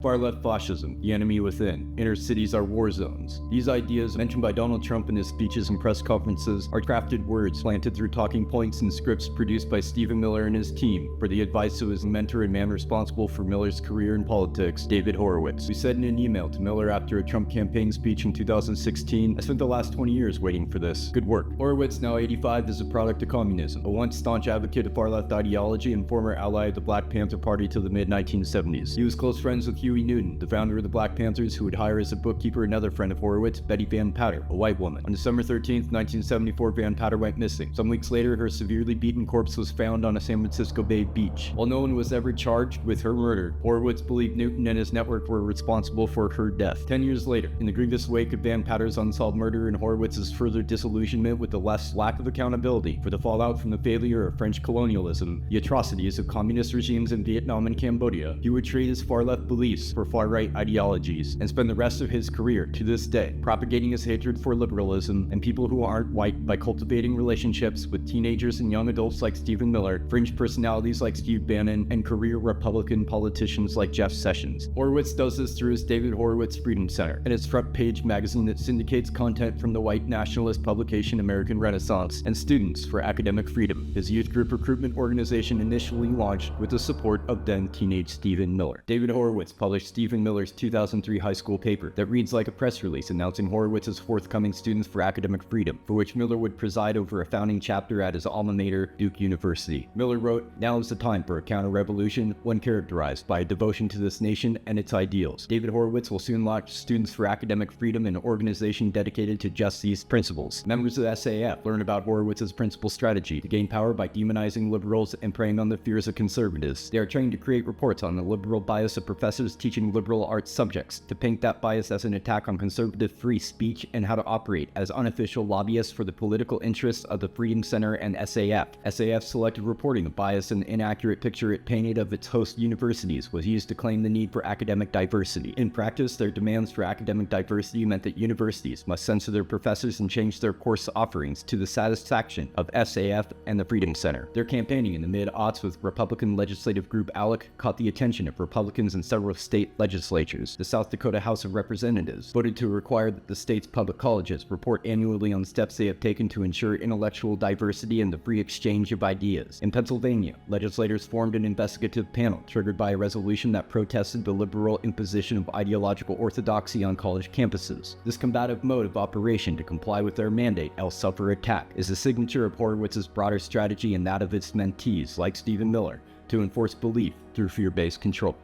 Far-left fascism, the enemy within, inner cities are war zones. These ideas, mentioned by Donald Trump in his speeches and press conferences, are crafted words planted through talking points and scripts produced by Stephen Miller and his team for the advice of his mentor and man responsible for Miller's career in politics, David Horowitz. We said in an email to Miller after a Trump campaign speech in 2016, "I spent the last 20 years waiting for this. Good work." Horowitz, now 85, is a product of communism, a once staunch advocate of far-left ideology and former ally of the Black Panther Party till the mid-1970s. He was close friends with Huey Newton, the founder of the Black Panthers, who would hire as a bookkeeper another friend of Horowitz, Betty Van Patter, a white woman. On December 13th, 1974, Van Patter went missing. Some weeks later, her severely beaten corpse was found on a San Francisco Bay beach. While no one was ever charged with her murder, Horowitz believed Newton and his network were responsible for her death. 10 years later, in the grievous wake of Van Patter's unsolved murder and Horowitz's further disillusionment with the lack of accountability for the fallout from the failure of French colonialism, the atrocities of communist regimes in Vietnam and Cambodia, he would trade his far-left beliefs for far-right ideologies and spend the rest of his career, to this day, propagating his hatred for liberalism and people who aren't white by cultivating relationships with teenagers and young adults like Stephen Miller, fringe personalities like Steve Bannon, and career Republican politicians like Jeff Sessions. Horowitz does this through his David Horowitz Freedom Center and its front page magazine that syndicates content from the white nationalist publication American Renaissance and Students for Academic Freedom, his youth group recruitment organization initially launched with the support of then teenage Stephen Miller. David Horowitz published Stephen Miller's 2003 high school paper that reads like a press release announcing Horowitz's forthcoming Students for Academic Freedom, for which Miller would preside over a founding chapter at his alma mater, Duke University. Miller wrote, "Now is the time for a counter-revolution, one characterized by a devotion to this nation and its ideals. David Horowitz will soon launch Students for Academic Freedom, an organization dedicated to just these principles. Members of the SAF learn about Horowitz's principal strategy to gain power by demonizing liberals and preying on the fears of conservatives. They are trained to create reports on the liberal bias of professors teaching liberal arts subjects, to paint that bias as an attack on conservative free speech, and how to operate as unofficial lobbyists for the political interests of the Freedom Center and SAF. SAF's selective reporting of bias and the inaccurate picture it painted of its host universities was used to claim the need for academic diversity. In practice, their demands for academic diversity meant that universities must censor their professors and change their course offerings to the satisfaction of SAF and the Freedom Center. Their campaigning in the mid-aughts with Republican legislative group ALEC caught the attention of Republicans in several state legislatures. The South Dakota House of Representatives voted to require that the state's public colleges report annually on steps they have taken to ensure intellectual diversity and the free exchange of ideas. In Pennsylvania, legislators formed an investigative panel triggered by a resolution that protested the liberal imposition of ideological orthodoxy on college campuses. This combative mode of operation to comply with their mandate, else suffer attack, is a signature of Horowitz's broader strategy and that of its mentees, like Stephen Miller, to enforce belief through fear-based control.